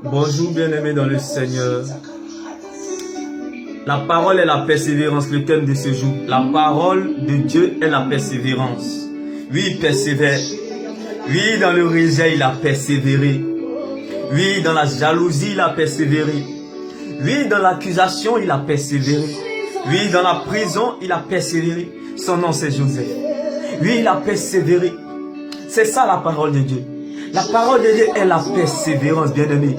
Bonjour bien-aimés dans le Seigneur. La parole est la persévérance, le thème de ce jour. La parole de Dieu est la persévérance. Oui, il persévère. Oui, dans le rejet, il a persévéré. Oui, dans la jalousie, il a persévéré. Oui, dans l'accusation, il a persévéré. Oui, dans la prison, il a persévéré. Son nom, c'est Joseph. Oui, il a persévéré. C'est ça la parole de Dieu. La parole de Dieu est la persévérance, bien-aimé.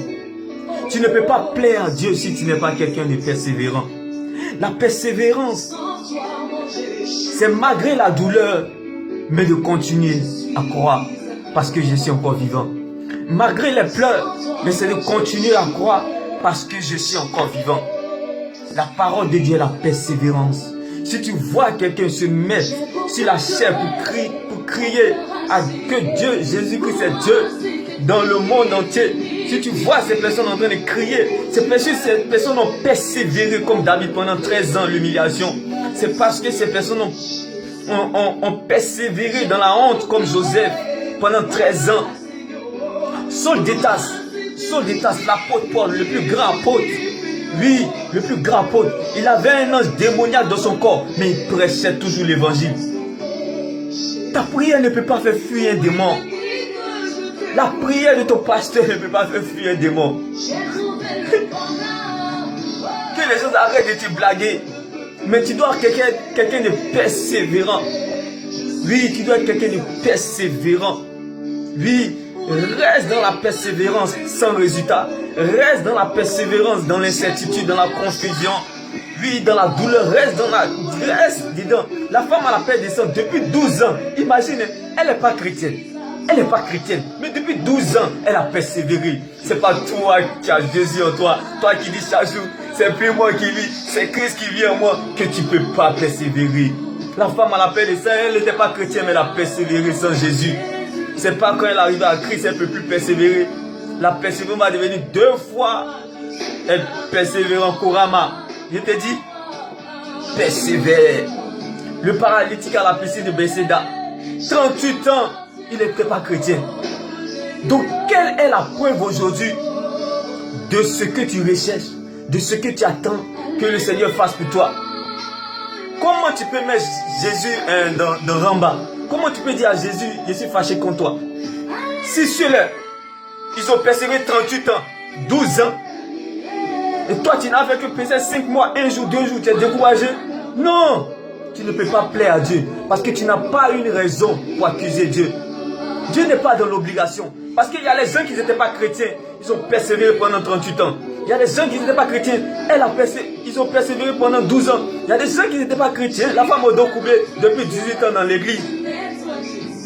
Tu ne peux pas plaire à Dieu si tu n'es pas quelqu'un de persévérant. La persévérance, c'est malgré la douleur, mais de continuer à croire parce que je suis encore vivant. Malgré les pleurs, mais c'est de continuer à croire parce que je suis encore vivant. La parole de Dieu est la persévérance. Si tu vois quelqu'un se mettre sur la chair pour crier à que Dieu, Jésus-Christ est Dieu dans le monde entier, si tu vois ces personnes en train de crier, ces personnes ont persévéré comme David pendant 13 ans l'humiliation. C'est parce que ces personnes ont persévéré dans la honte comme Joseph pendant 13 ans. Saul d'Étas, l'apôtre Paul, le plus grand apôtre. Oui, le plus grand apôtre. Il avait un ange démoniaque dans son corps, mais il prêchait toujours l'évangile. Ta prière ne peut pas faire fuir un démon. La prière de ton pasteur ne peut pas faire fuir un démon. Que les gens arrêtent de te blaguer. Mais tu dois être quelqu'un de persévérant. Oui, tu dois être quelqu'un de persévérant. Oui, reste dans la persévérance sans résultat. Reste dans la persévérance, dans l'incertitude, dans la confusion. Oui, dans la douleur, reste dedans. La femme a la paix des sangs depuis 12 ans. Imagine, elle n'est pas chrétienne. Elle n'est pas chrétienne. Mais depuis 12 ans, elle a persévéré. C'est pas toi qui as Jésus en toi. Toi qui dis chaque jour, c'est plus moi qui vis, c'est Christ qui vit en moi, que tu ne peux pas persévérer. La femme a la paix des sangs, elle n'était pas chrétienne, mais elle a persévéré sans Jésus. C'est pas quand elle arrive à Christ, elle ne peut plus persévérer. La persévérance va devenir 2 fois. Elle persévère en couramment. Je te dis, persévère. Le paralytique à la piscine de Bethesda, 38 ans, il n'était pas chrétien. Donc, quelle est la preuve aujourd'hui de ce que tu recherches, de ce que tu attends que le Seigneur fasse pour toi? Comment tu peux mettre Jésus dans Ramba? Comment tu peux dire à Jésus, je suis fâché contre toi? Si ceux-là, ils ont persévéré 38 ans, 12 ans, et toi tu n'as fait que passer 5 mois, 1 jour, 2 jours, tu es découragé? Non, tu ne peux pas plaire à Dieu, parce que tu n'as pas une raison pour accuser Dieu. Dieu n'est pas dans l'obligation. Parce qu'il y a les gens qui n'étaient pas chrétiens, ils ont persévéré pendant 38 ans. Il y a des gens qui n'étaient pas chrétiens, ils ont persévéré pendant 12 ans. Il y a des gens qui n'étaient pas chrétiens, la femme Odo Koubé, depuis 18 ans dans l'église.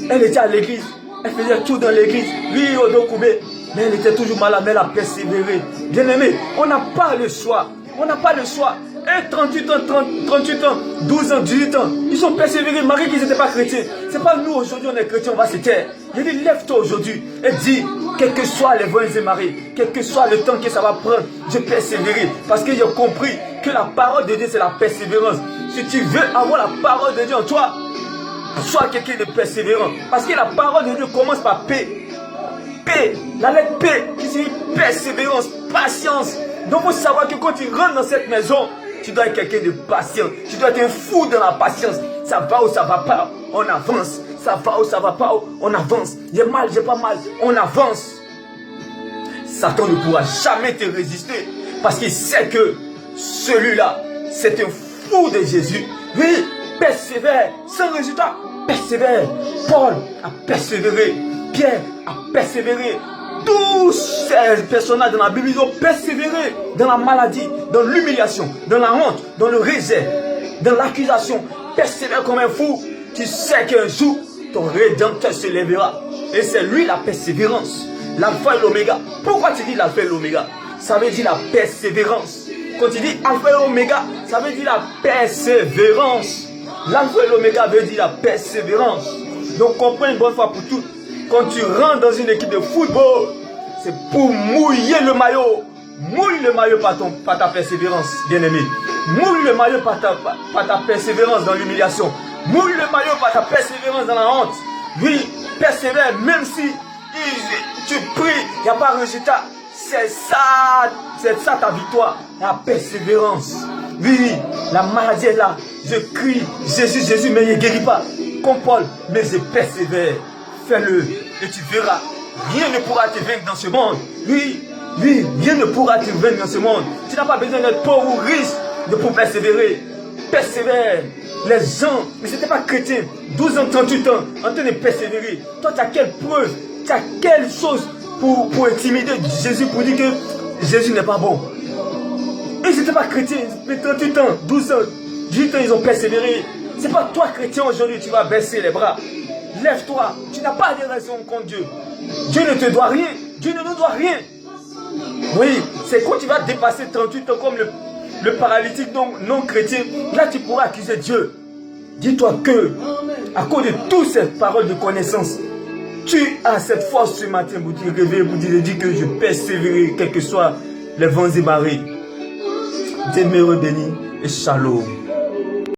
Elle était à l'église, elle faisait tout dans l'église. Oui, Odo Koubé, mais elle était toujours malade, mais elle a persévéré. Bien aimé, on n'a pas le choix. On n'a pas le choix. Et 38 ans, 38 ans, 12 ans, 18 ans, ils ont persévéré malgré qu'ils n'étaient pas chrétiens. C'est pas nous aujourd'hui, on est chrétiens, on va se taire. Je dis, lève-toi aujourd'hui et dis, quel que soit les vents et marées, quel que soit le temps que ça va prendre, je persévérerai. Parce que j'ai compris que la parole de Dieu, c'est la persévérance. Si tu veux avoir la parole de Dieu en toi, sois quelqu'un de persévérant. Parce que la parole de Dieu commence par P. P, la lettre P, qui signifie persévérance, patience. Donc il faut savoir que quand tu rentres dans cette maison, tu dois être quelqu'un de patient. Tu dois être un fou dans la patience. Ça va ou ça va pas, on avance. Ça va ou ça va pas, on avance. J'ai mal, j'ai pas mal, on avance. Satan ne pourra jamais te résister. Parce qu'il sait que celui-là, c'est un fou de Jésus. Oui, persévère, sans résultat, persévère. Paul a persévéré. Pierre a persévéré. Tous ces personnages dans la Bible, ils ont persévéré dans la maladie, dans l'humiliation, dans la honte, dans le rejet, dans l'accusation. Persévère comme un fou. Tu sais qu'un jour, ton rédempteur se lèvera. Et c'est lui la persévérance. L'alpha et l'oméga. Pourquoi tu dis l'alpha et l'oméga? Ça veut dire la persévérance. Quand tu dis alpha et oméga, ça veut dire la persévérance. L'alpha et l'oméga veut dire la persévérance. Donc comprends une bonne fois pour toutes. Quand tu rentres dans une équipe de football, c'est pour mouiller le maillot. Mouille le maillot par ta persévérance, bien-aimé. Mouille le maillot par ta persévérance dans l'humiliation. Mouille le maillot par ta persévérance dans la honte. Oui, persévère, même si tu pries, il n'y a pas de résultat. c'est ça ta victoire, la persévérance. Oui, la maladie est là. Je crie, Jésus, Jésus, mais il ne guérit pas. Comme Paul, mais je persévère. Fais-le et tu verras. Rien ne pourra te vaincre dans ce monde. Oui, rien ne pourra te vaincre dans ce monde. Tu n'as pas besoin d'être pauvre ou riche pour persévérer. Persévère. Les gens, mais ce n'étaient pas chrétiens, 12 ans, 38 ans, en train de persévérer. Toi, tu as quelle preuve, tu as quelle chose pour intimider Jésus, pour dire que Jésus n'est pas bon. Ils n'étaient pas chrétiens, mais 38 ans, 12 ans, 18 ans, ils ont persévéré. C'est pas toi, chrétien, aujourd'hui, tu vas baisser les bras. Lève-toi, tu n'as pas de raison contre Dieu. Dieu ne te doit rien, Dieu ne nous doit rien. Oui, c'est quand tu vas dépasser 38 ans comme le paralytique non chrétien, là tu pourras accuser Dieu. Dis-toi que, à cause de toutes ces paroles de connaissance, tu as cette force ce matin pour te réveiller, pour te dire que je persévérerai, quels que soient les vents et marées. Dieu me bénit et shalom.